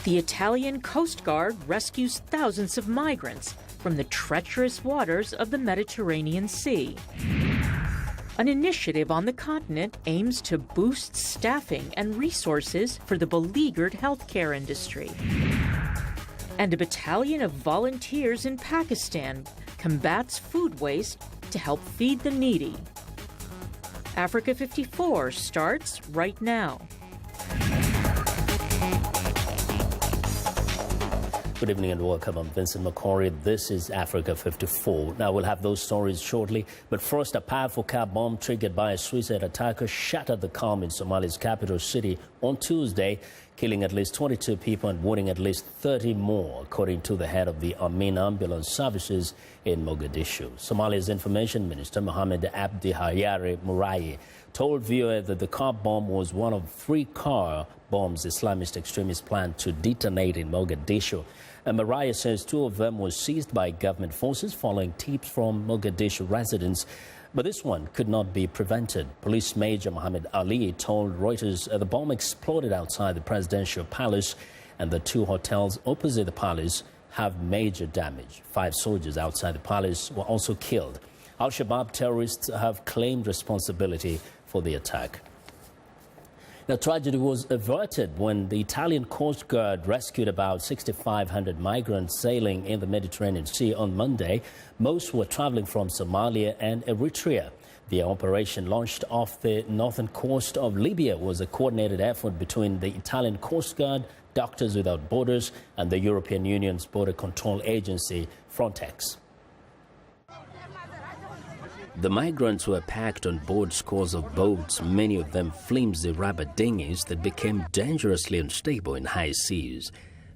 The Italian Coast Guard rescues thousands of migrants from the treacherous waters of the Mediterranean Sea. An initiative on the continent aims to boost staffing and resources for the beleaguered healthcare industry. And a battalion of volunteers in Pakistan combats food waste to help feed the needy. Africa 54 starts right now. Good evening and welcome. I'm Vincent Makori. This is Africa 54. Now, we'll have those stories shortly. But first, a powerful car bomb triggered by a suicide attacker shattered the calm in Somalia's capital city on Tuesday, killing at least 22 people and wounding at least 30 more, according to the head of the Amin Ambulance Services in Mogadishu. Somalia's Information Minister Mohammed Abdi Hayari Murai told VOA that the car bomb was one of 3 car bombs Islamist extremists planned to detonate in Mogadishu. And Mariah says 2 of them were seized by government forces following tips from Mogadishu residents. But this one could not be prevented. Police Major Mohammed Ali told Reuters the bomb exploded outside the presidential palace and the 2 hotels opposite the palace have major damage. 5 soldiers outside the palace were also killed. Al-Shabaab terrorists have claimed responsibility for the attack. The tragedy was averted when the Italian Coast Guard rescued about 6,500 migrants sailing in the Mediterranean Sea on Monday. Most were traveling from Somalia and Eritrea. The operation, launched off the northern coast of Libya, was a coordinated effort between the Italian Coast Guard, Doctors Without Borders, and the European Union's border control agency, Frontex. The migrants were packed on board scores of boats, many of them flimsy rubber dinghies that became dangerously unstable in high seas.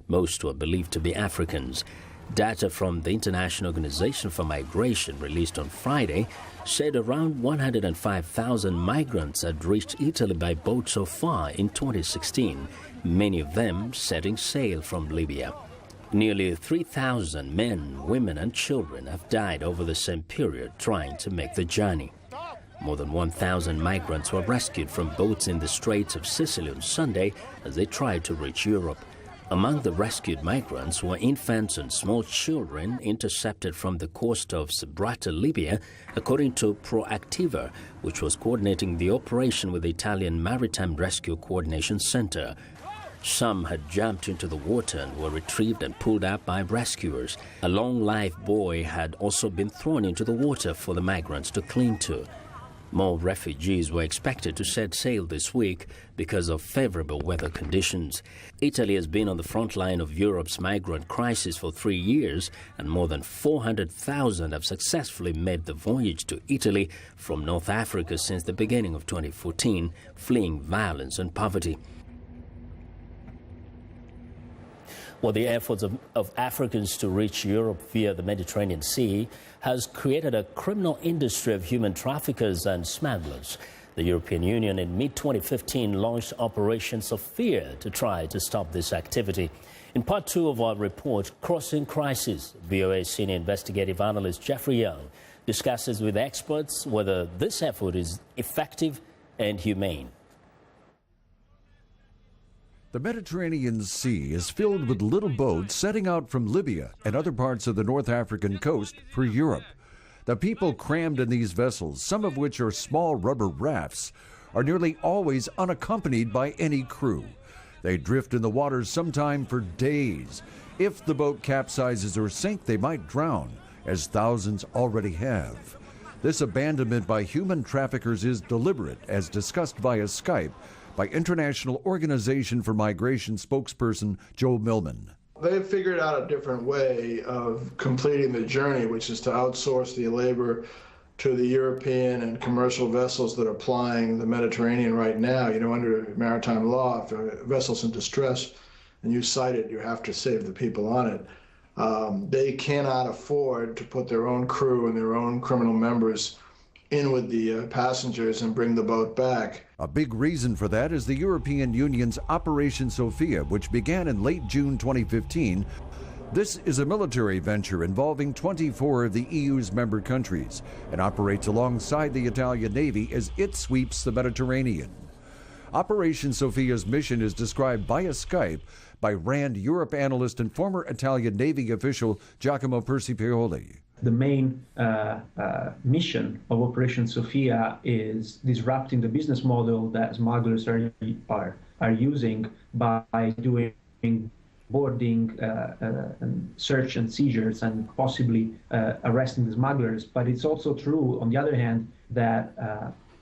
Most were believed to be Africans. Data from the International Organization for Migration, released on Friday, said around 105,000 migrants had reached Italy by boat so far in 2016, many of them setting sail from Libya. Nearly 3,000 men, women and children have died over the same period trying to make the journey. More than 1,000 migrants were rescued from boats in the Straits of Sicily on Sunday as they tried to reach Europe. Among the rescued migrants were infants and small children intercepted from the coast of Sabrata, Libya, according to Proactiva, which was coordinating the operation with the Italian Maritime Rescue Coordination Center. Some had jumped into the water and were retrieved and pulled up by rescuers. A long life buoy had also been thrown into the water for the migrants to cling to. More refugees were expected to set sail this week because of favorable weather conditions. Italy has been on the front line of Europe's migrant crisis for 3 years, and more than 400,000 have successfully made the voyage to Italy from North Africa since the beginning of 2014, fleeing violence and poverty. Well, the efforts of Africans to reach Europe via the Mediterranean Sea has created a criminal industry of human traffickers and smugglers. The European Union in mid-2015 launched Operation Sophia to try to stop this activity. In part 2 of our report, Crossing Crisis, VOA senior investigative analyst Jeffrey Young discusses with experts whether this effort is effective and humane. The Mediterranean Sea is filled with little boats setting out from Libya and other parts of the North African coast for Europe. The people crammed in these vessels, some of which are small rubber rafts, are nearly always unaccompanied by any crew. They drift in the waters sometime for days. If the boat capsizes or sinks, they might drown, as thousands already have. This abandonment by human traffickers is deliberate, as discussed via Skype by International Organization for Migration spokesperson Joe Millman. They've figured out a different way of completing the journey, which is to outsource the labor to the European and commercial vessels that are plying the Mediterranean right now. You know, under maritime law, if a vessel's in distress and you sight it, you have to save the people on it. They cannot afford to put their own crew and their own criminal members in with the passengers and bring the boat back. A big reason for that is the European Union's Operation Sophia, which began in late June 2015. This is a military venture involving 24 of the EU's member countries and operates alongside the Italian Navy as it sweeps the Mediterranean. Operation Sophia's mission is described via Skype by RAND Europe analyst and former Italian Navy official Giacomo Percipioli. The main mission of Operation Sophia is disrupting the business model that smugglers are using by doing boarding, search and seizures, and possibly arresting the smugglers. But it's also true, on the other hand, that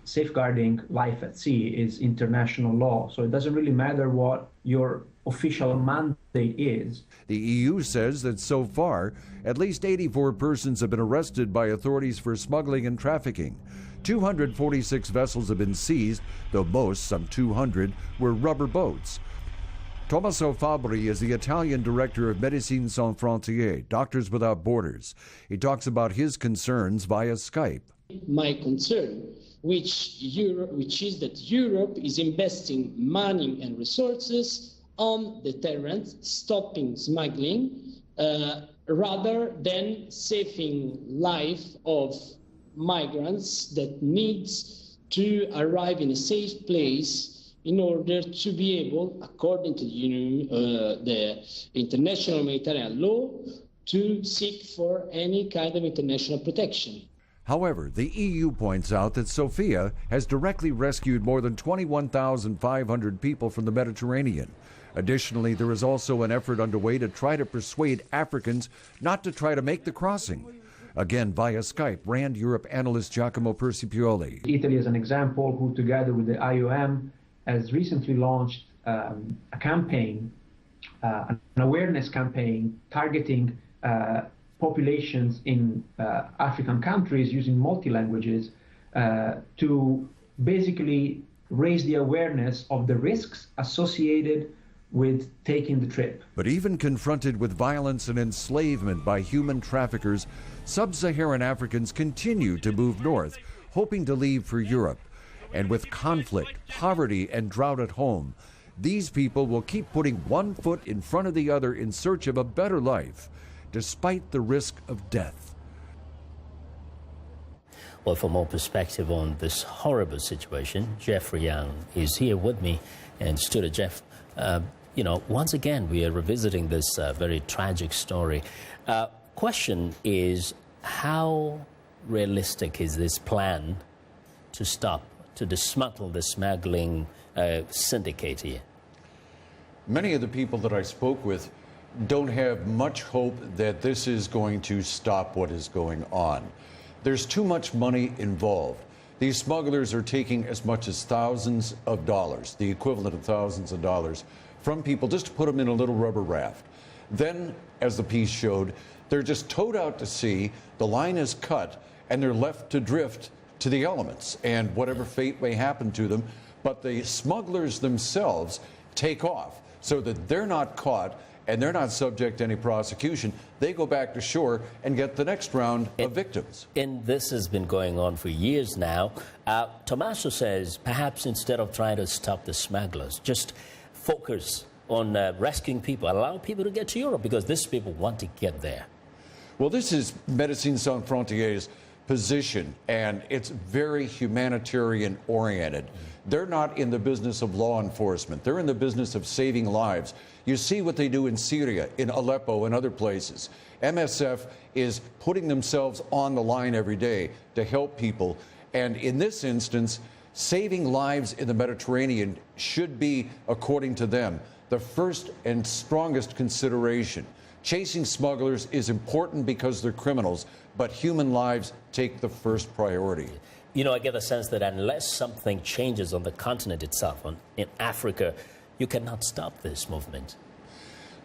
safeguarding life at sea is international law. So it doesn't really matter what your official mandate is. The EU says that so far, at least 84 persons have been arrested by authorities for smuggling and trafficking. 246 vessels have been seized, though most, some 200, were rubber boats. Tommaso Fabbri is the Italian director of Médecins Sans Frontières, Doctors Without Borders. He talks about his concerns via Skype. My concern, which is that Europe is investing money and resources on deterrence, stopping smuggling, rather than saving life of migrants that needs to arrive in a safe place in order to be able, according to the international maritime law, to seek for any kind of international protection. However, the EU points out that Sophia has directly rescued more than 21,500 people from the Mediterranean. Additionally, there is also an effort underway to try to persuade Africans not to try to make the crossing. Again, via Skype, RAND Europe analyst Giacomo Percipioli. Italy is an example who, together with the IOM, has recently launched a campaign, an awareness campaign targeting populations in African countries using multi-languages to basically raise the awareness of the risks associated with taking the trip. But even confronted with violence and enslavement by human traffickers, sub-Saharan Africans continue to move north, hoping to leave for Europe. And with conflict, poverty, and drought at home, these people will keep putting one foot in front of the other in search of a better life, despite the risk of death. Well, for more perspective on this horrible situation, Jeffrey Young is here with me in studio. Jeff, once again, we are revisiting this very tragic story. Question is, how realistic is this plan to dismantle the smuggling syndicate here? Many of the people that I spoke with don't have much hope that this is going to stop what is going on. There's too much money involved. These smugglers are taking as much as thousands of dollars, the equivalent of thousands of dollars, from people just to put them in a little rubber raft. Then, as the piece showed, they're just towed out to sea, the line is cut, and they're left to drift to the elements and whatever fate may happen to them. But the smugglers themselves take off so that they're not caught and they're not subject to any prosecution. They go back to shore and get the next round of victims. And this has been going on for years now. Tommaso says perhaps instead of trying to stop the smugglers, just focus on rescuing people, allow people to get to Europe, because these people want to get there. Well, this is Médecins Sans Frontières' position, and it's very humanitarian oriented. They're not in the business of law enforcement. They're in the business of saving lives. You see what they do in Syria, in Aleppo, and other places. MSF is putting themselves on the line every day to help people. And in this instance, saving lives in the Mediterranean should be, according to them, the first and strongest consideration. Chasing smugglers is important because they're criminals, but human lives take the first priority. You know, I get the sense that unless something changes on the continent itself, in Africa, you cannot stop this movement.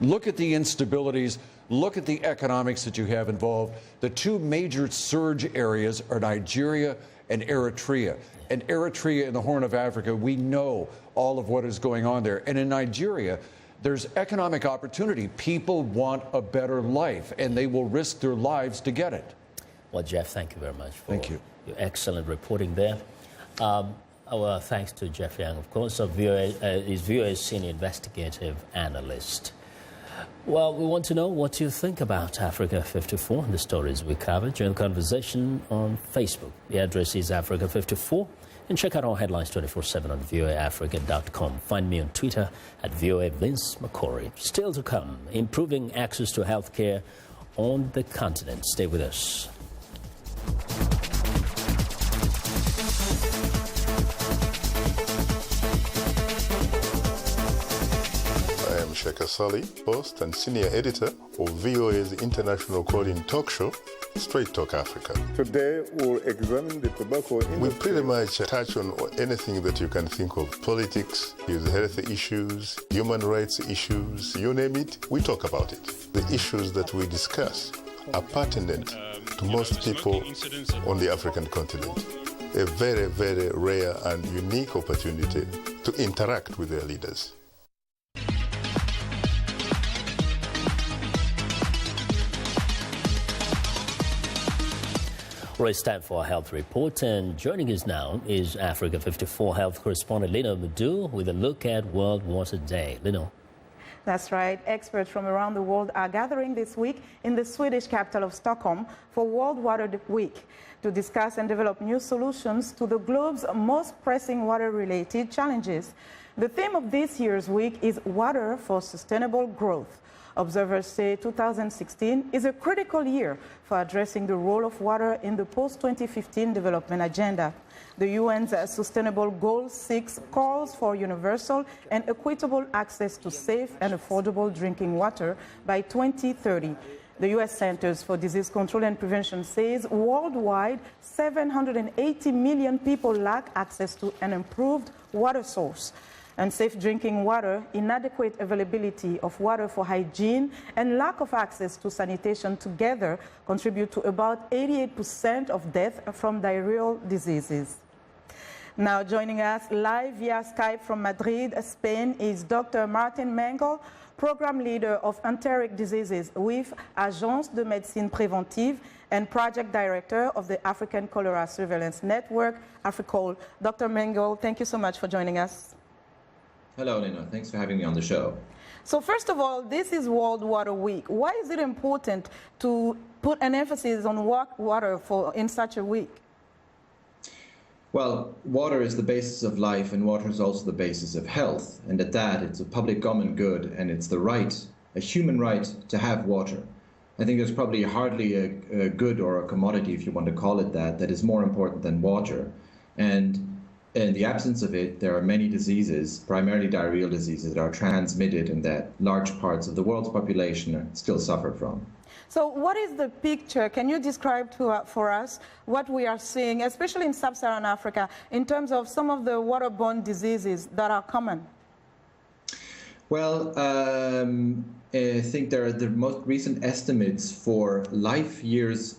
Look at the instabilities. Look at the economics that you have involved. The two major surge areas are Nigeria and Eritrea. And Eritrea in the Horn of Africa, we know all of what is going on there. And in Nigeria, there's economic opportunity. People want a better life, and they will risk their lives to get it. Well, Jeff, thank you very much for Thank you. Your excellent reporting there. Our thanks to Jeff Young, of course, is VOA's senior investigative analyst. Well, we want to know what you think about Africa 54 and the stories we covered. Join the conversation on Facebook. The address is Africa 54. And check out our headlines 24/7 on voaafrica.com. Find me on Twitter at VOA Vince Makori. Still to come, improving access to healthcare on the continent. Stay with us. Sheka Sali, host and senior editor of VOA's international call-in talk show, Straight Talk Africa. Today we'll examine the tobacco industry. We pretty much touch on anything that you can think of. Politics, health issues, human rights issues, you name it, we talk about it. The issues that we discuss are pertinent to most people on the African continent. A very, very rare and unique opportunity to interact with their leaders. Well, it's time for our health report, and joining us now is Africa 54 health correspondent Lino Madu with a look at World Water Day. Lino. That's right. Experts from around the world are gathering this week in the Swedish capital of Stockholm for World Water Week to discuss and develop new solutions to the globe's most pressing water-related challenges. The theme of this year's week is Water for Sustainable Growth. Observers say 2016 is a critical year for addressing the role of water in the post-2015 development agenda. The UN's Sustainable Goal 6 calls for universal and equitable access to safe and affordable drinking water by 2030. The U.S. Centers for Disease Control and Prevention says worldwide 780 million people lack access to an improved water source. Unsafe drinking water, inadequate availability of water for hygiene, and lack of access to sanitation together contribute to about 88% of death from diarrheal diseases. Now joining us live via Skype from Madrid, Spain, is Dr. Martin Mengel, Program Leader of Enteric Diseases with Agence de Médecine Préventive and Project Director of the African Cholera Surveillance Network, AFRICOL. Dr. Mengel, thank you so much for joining us. Hello, Lena. Thanks for having me on the show. So first of all, this is World Water Week. Why is it important to put an emphasis on water in such a week? Well, water is the basis of life, and water is also the basis of health. And at that, it's a public common good, and it's the right, a human right, to have water. I think there's probably hardly a good or a commodity, if you want to call it that is more important than water. And in the absence of it, there are many diseases, primarily diarrheal diseases, that are transmitted and that large parts of the world's population still suffer from. So what is the picture? Can you describe for us what we are seeing, especially in sub-Saharan Africa, in terms of some of the waterborne diseases that are common? Well, I think there are the most recent estimates for life years,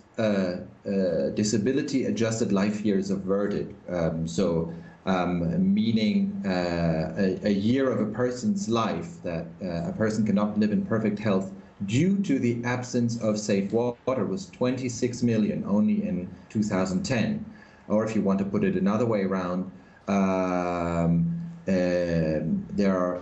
disability-adjusted life years averted. Meaning a year of a person's life that a person cannot live in perfect health due to the absence of safe water was 26 million only in 2010. Or if you want to put it another way around, there are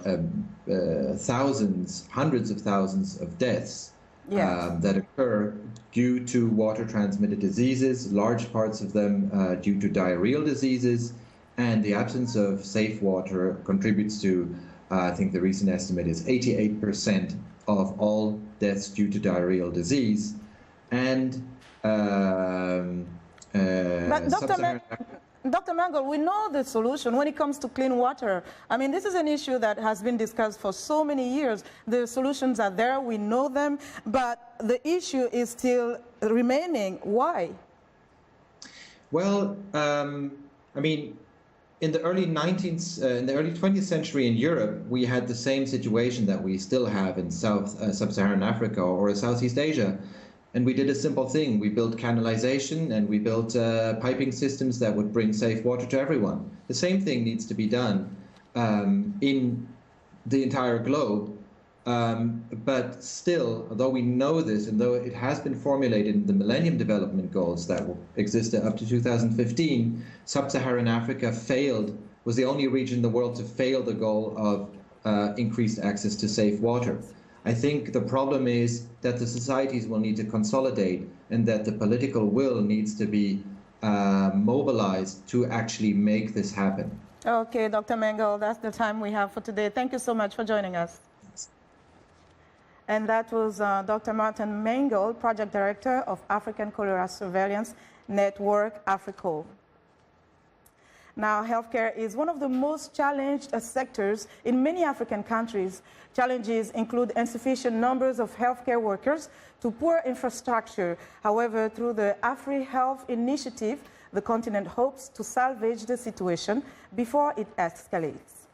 thousands, hundreds of thousands of deaths that occur due to water-transmitted diseases, large parts of them due to diarrheal diseases, and the absence of safe water contributes to, I think the recent estimate is 88% of all deaths due to diarrheal disease. And Dr. Mengel, we know the solution when it comes to clean water. I mean, this is an issue that has been discussed for so many years. The solutions are there, we know them, but the issue is still remaining. Why? Well, I mean, in the early 20th century in Europe, we had the same situation that we still have in sub-Saharan Africa or Southeast Asia. And we did a simple thing. We built canalization and we built piping systems that would bring safe water to everyone. The same thing needs to be done in the entire globe. But still, although we know this, and though it has been formulated in the Millennium Development Goals that will exist up to 2015, Sub-Saharan Africa was the only region in the world to fail the goal of increased access to safe water. I think the problem is that the societies will need to consolidate and that the political will needs to be mobilized to actually make this happen. Okay, Dr. Mengel, that's the time we have for today. Thank you so much for joining us. And that was Dr. Martin Mengel, Project Director of African Cholera Surveillance Network, AFRICOL. Now, healthcare is one of the most challenged sectors in many African countries. Challenges include insufficient numbers of healthcare workers to poor infrastructure. However, through the AfriHealth initiative, the continent hopes to salvage the situation before it escalates.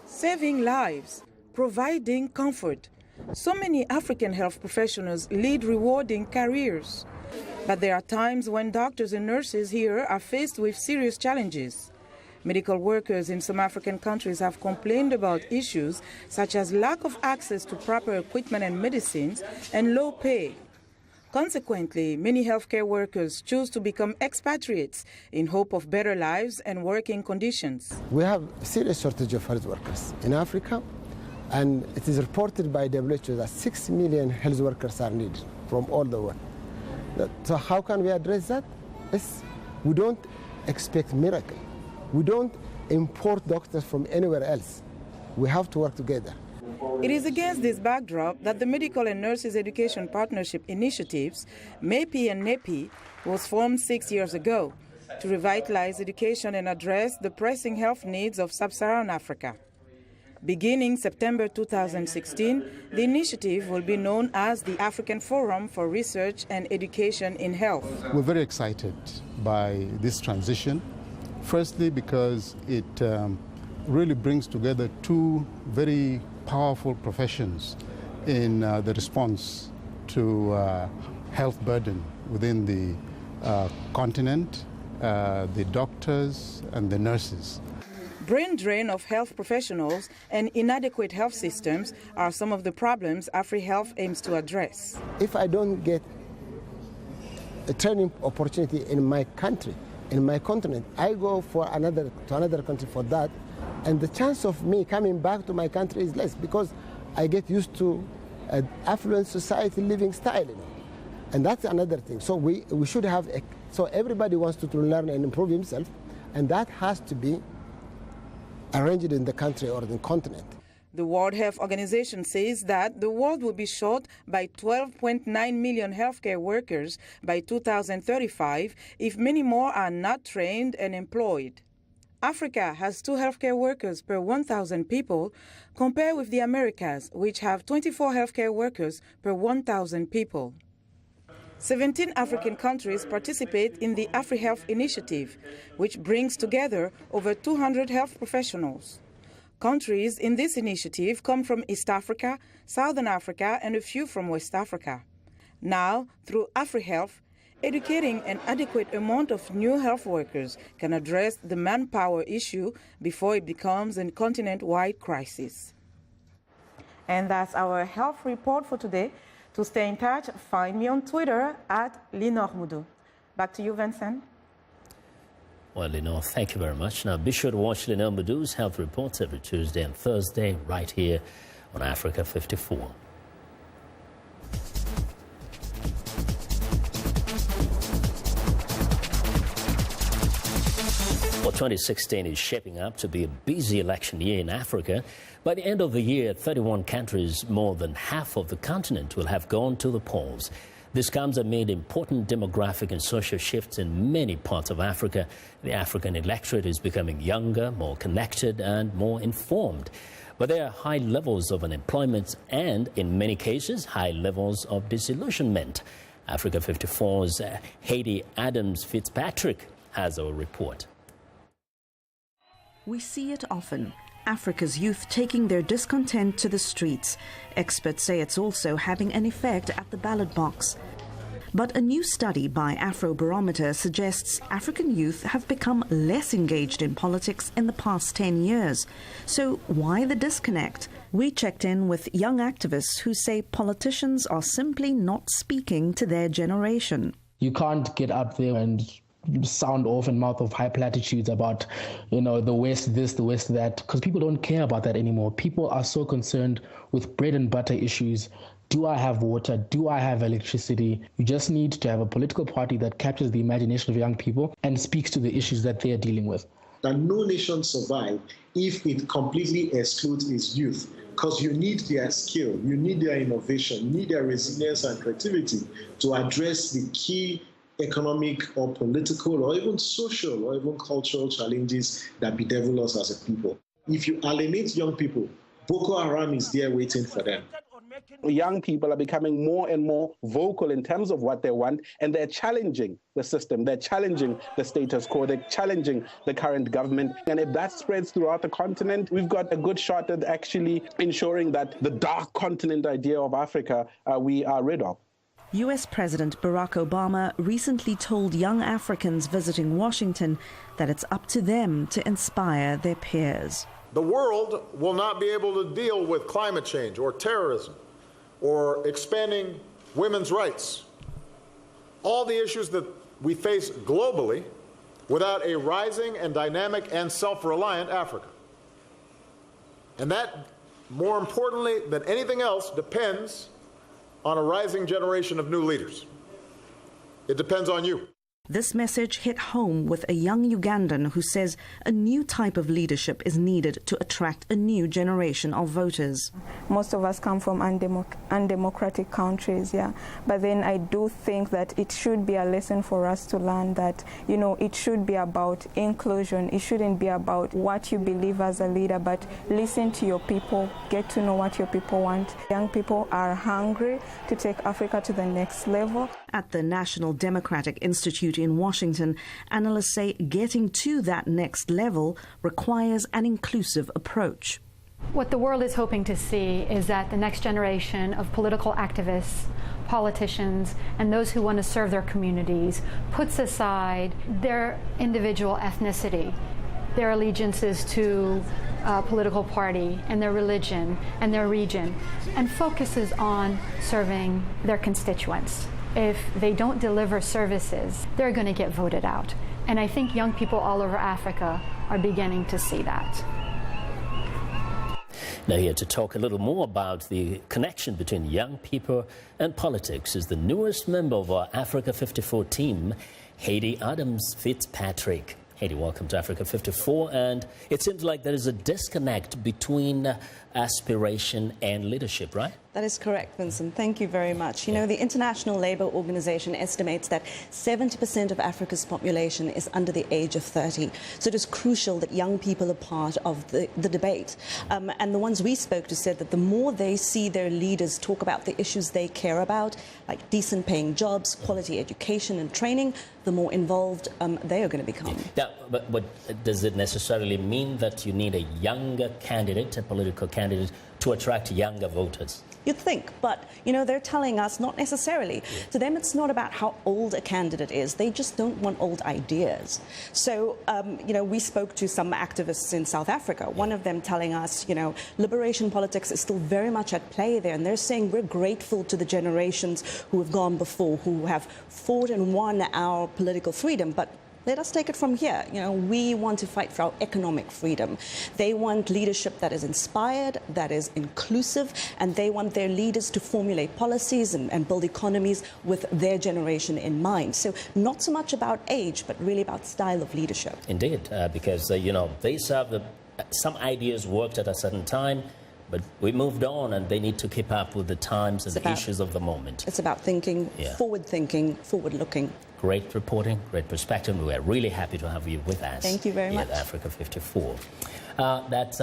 Saving lives, providing comfort. So many African health professionals lead rewarding careers. But there are times when doctors and nurses here are faced with serious challenges. Medical workers in some African countries have complained about issues such as lack of access to proper equipment and medicines and low pay. Consequently, many healthcare workers choose to become expatriates in hope of better lives and working conditions. We have a serious shortage of health workers in Africa, and it is reported by WHO that 6 million health workers are needed from all the world. So how can we address that? We don't expect miracle. We don't import doctors from anywhere else. We have to work together. It is against this backdrop that the Medical and Nurses Education Partnership Initiatives, MEPI and NEPI, was formed 6 years ago to revitalize education and address the pressing health needs of sub-Saharan Africa. Beginning September 2016, the initiative will be known as the African Forum for Research and Education in Health. We're very excited by this transition. Firstly, because it really brings together two very powerful professions in the response to health burden within the continent, the doctors and the nurses. Brain drain of health professionals and inadequate health systems are some of the problems AfriHealth aims to address. If I don't get a training opportunity in my country, in my continent, I go to another country for that, and the chance of me coming back to my country is less because I get used to an affluent society living style, and that's another thing. So we should have, so everybody wants to learn and improve himself, and that has to be arranged in the country or the continent. The World Health Organization says that the world will be short by 12.9 million healthcare workers by 2035 if many more are not trained and employed. Africa has 2 healthcare workers per 1,000 people, compared with the Americas, which have 24 healthcare workers per 1,000 people. 17 African countries participate in the AfriHealth initiative, which brings together over 200 health professionals. Countries in this initiative come from East Africa, Southern Africa, and a few from West Africa. Now, through AfriHealth, educating an adequate amount of new health workers can address the manpower issue before it becomes a continent-wide crisis. And that's our health report for today. To stay in touch, find me on Twitter @LenorMoudou. Back to you, Vincent. Well, Lenore, thank you very much. Now, be sure to watch Lenore Moudou's health reports every Tuesday and Thursday right here on Africa 54. Well, 2016 is shaping up to be a busy election year in Africa. By the end of the year, 31 countries, more than half of the continent, will have gone to the polls. This comes amid important demographic and social shifts in many parts of Africa. The African electorate is becoming younger, more connected and more informed. But there are high levels of unemployment and, in many cases, high levels of disillusionment. Africa 54's Haiti Adams Fitzpatrick has a report. We see it often. Africa's youth taking their discontent to the streets. Experts say it's also having an effect at the ballot box. But a new study by Afrobarometer suggests African youth have become less engaged in politics in the past 10 years. So why the disconnect? We checked in with young activists who say politicians are simply not speaking to their generation. You can't get out there and sound off and mouth of high platitudes about, the West this, the West that, because people don't care about that anymore. People are so concerned with bread and butter issues Do I have water? Do I have electricity? You just need to have a political party that captures the imagination of young people and speaks to the issues that they are dealing with. That no nation survives if it completely excludes its youth, because you need their skill, you need their innovation, you need their resilience and creativity to address the key economic or political or even social or even cultural challenges that bedevil us as a people. If you alienate young people, Boko Haram is there waiting for them. Young people are becoming more and more vocal in terms of what they want, and they're challenging the system, they're challenging the status quo, they're challenging the current government. And if that spreads throughout the continent, we've got a good shot at actually ensuring that the dark continent idea of Africa we are rid of. US President Barack Obama recently told young Africans visiting Washington that it's up to them to inspire their peers. The world will not be able to deal with climate change or terrorism or expanding women's rights, all the issues that we face globally, without a rising and dynamic and self-reliant Africa. And that, more importantly than anything else, depends on a rising generation of new leaders. It depends on you. This message hit home with a young Ugandan who says a new type of leadership is needed to attract a new generation of voters. Most of us come from undemocratic countries, but then I do think that it should be a lesson for us to learn that, it should be about inclusion. It shouldn't be about what you believe as a leader, but listen to your people, get to know what your people want. Young people are hungry to take Africa to the next level. At the National Democratic Institute in Washington, analysts say getting to that next level requires an inclusive approach. What the world is hoping to see is that the next generation of political activists, politicians, and those who want to serve their communities puts aside their individual ethnicity, their allegiances to a political party and their religion and their region, and focuses on serving their constituents. If they don't deliver services, they're going to get voted out. And I think young people all over Africa are beginning to see that. Now here to talk a little more about the connection between young people and politics is the newest member of our Africa 54 team, Haiti Adams Fitzpatrick. Haiti, welcome to Africa 54. And it seems like there is a disconnect between aspiration and leadership, right? That is correct, Vincent. Thank you very much. You know, the International Labour Organization estimates that 70% of Africa's population is under the age of 30. So it is crucial that young people are part of the debate. And the ones we spoke to said that the more they see their leaders talk about the issues they care about, like decent paying jobs, quality education and training, the more involved they are going to become. Yeah, but does it necessarily mean that you need a younger candidate, a political candidate, to attract younger voters? You'd think, but, you know, they're telling us not necessarily. Yeah. To them, it's not about how old a candidate is. They just don't want old ideas. So, you know, we spoke to some activists in South Africa, one of them telling us, you know, liberation politics is still very much at play there. And they're saying we're grateful to the generations who have gone before, who have fought and won our political freedom. But let us take it from here. You know, we want to fight for our economic freedom. They want leadership that is inspired, that is inclusive, and they want their leaders to formulate policies and build economies with their generation in mind. So not so much about age, but really about style of leadership. Indeed, because, you know, they serve some ideas worked at a certain time, but we moved on, and they need to keep up with the times and the issues of the moment. It's about thinking, forward-thinking, forward-looking. Great reporting, great perspective. We are really happy to have you with us. Thank you very much. At Africa 54. That's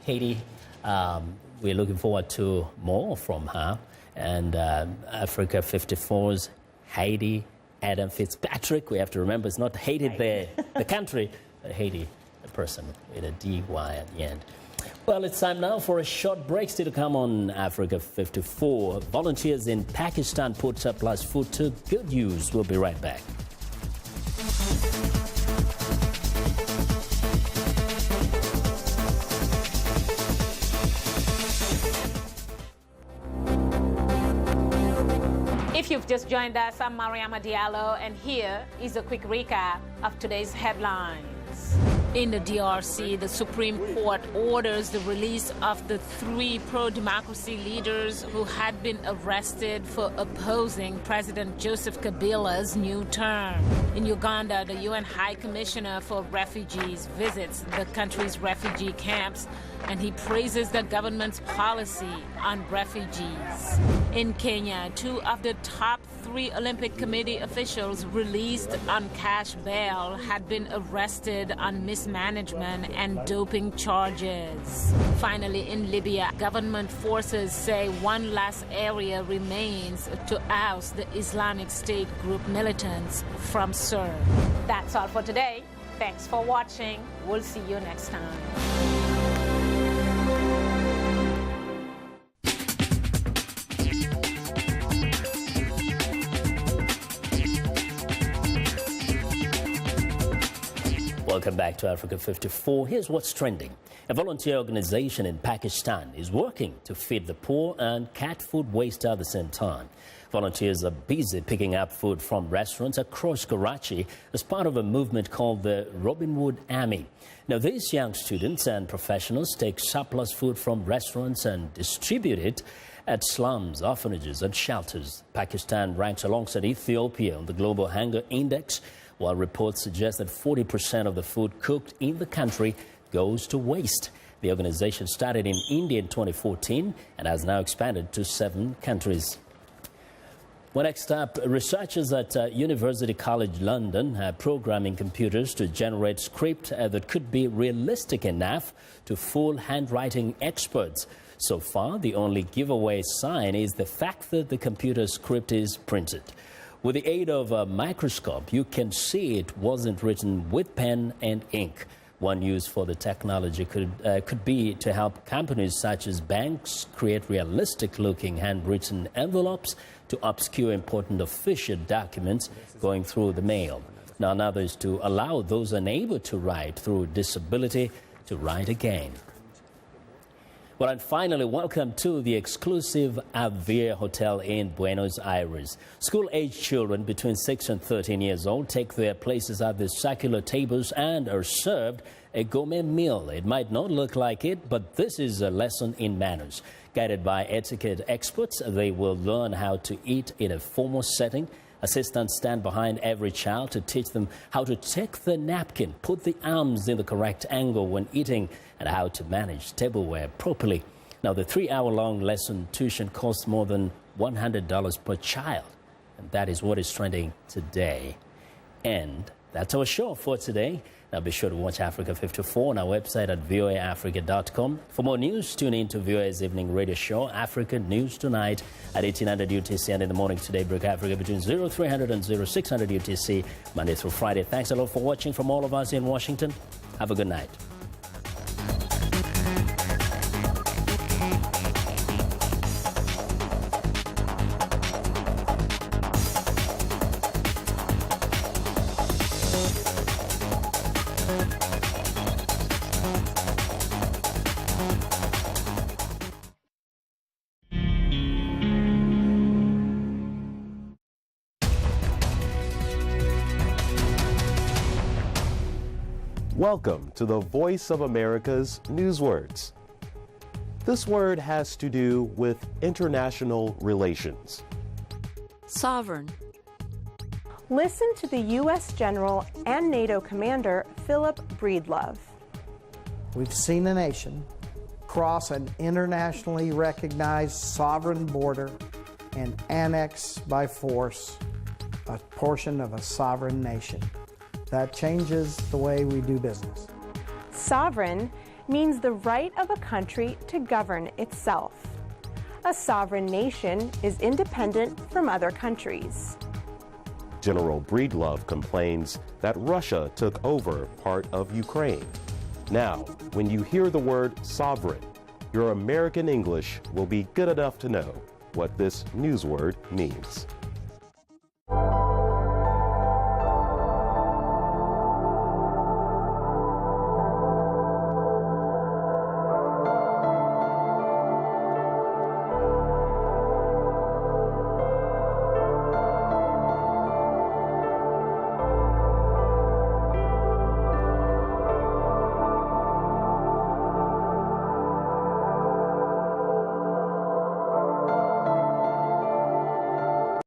Haiti. We're looking forward to more from her. And Africa 54's Haiti Adam Fitzpatrick. We have to remember it's not Haiti the country, but Haiti the person with a D-Y at the end. Well, it's time now for a short break. Still to come on Africa 54. Volunteers in Pakistan put surplus food to good use. We'll be right back. If you've just joined us, I'm Mariama Diallo, and here is a quick recap of today's headlines. In the DRC, the Supreme Court orders the release of the 3 pro-democracy leaders who had been arrested for opposing President Joseph Kabila's new term. In Uganda, the UN High Commissioner for Refugees visits the country's refugee camps, and he praises the government's policy on refugees. In Kenya, 2 of the top 3 Olympic Committee officials released on cash bail had been arrested on mismanagement and doping charges. Finally, in Libya, government forces say one last area remains to oust the Islamic State group militants from Sirte. That's all for today. Thanks for watching. We'll see you next time. Welcome back to Africa 54. Here's what's trending. A volunteer organization in Pakistan is working to feed the poor and cut food waste at the same time. Volunteers are busy picking up food from restaurants across Karachi as part of a movement called the Robin Hood Army. Now, these young students and professionals take surplus food from restaurants and distribute it at slums, orphanages and shelters. Pakistan ranks alongside Ethiopia on the Global Hunger Index, while reports suggest that 40% of the food cooked in the country goes to waste. The organization started in India in 2014 and has now expanded to 7 countries. Well, next up, researchers at University College London are programming computers to generate script that could be realistic enough to fool handwriting experts. So far, the only giveaway sign is the fact that the computer script is printed. With the aid of a microscope, you can see it wasn't written with pen and ink. One use for the technology could be to help companies such as banks create realistic-looking handwritten envelopes to obscure important official documents going through the mail. Now, another is to allow those unable to write through disability to write again. Well, and finally, welcome to the exclusive Avia Hotel in Buenos Aires. School-aged children between 6 and 13 years old take their places at the circular tables and are served a gourmet meal. It might not look like it, but this is a lesson in manners. Guided by etiquette experts, they will learn how to eat in a formal setting. Assistants stand behind every child to teach them how to take the napkin, put the arms in the correct angle when eating, and how to manage tableware properly. Now, the 3-hour-long lesson tuition costs more than $100 per child, and that is what is trending today. And that's our show for today. Now, be sure to watch Africa 54 on our website at voaafrica.com. For more news, tune in to VOA's evening radio show, Africa News Tonight, at 1800 UTC and in the morning today, Break Africa between 0300 and 0600 UTC, Monday through Friday. Thanks a lot for watching from all of us in Washington. Have a good night. Welcome to the Voice of America's Newswords. This word has to do with international relations. Sovereign. Listen to the U.S. General and NATO Commander Philip Breedlove. We've seen a nation cross an internationally recognized sovereign border and annex by force a portion of a sovereign nation. That changes the way we do business. Sovereign means the right of a country to govern itself. A sovereign nation is independent from other countries. General Breedlove complains that Russia took over part of Ukraine. Now, when you hear the word sovereign, your American English will be good enough to know what this newsword means.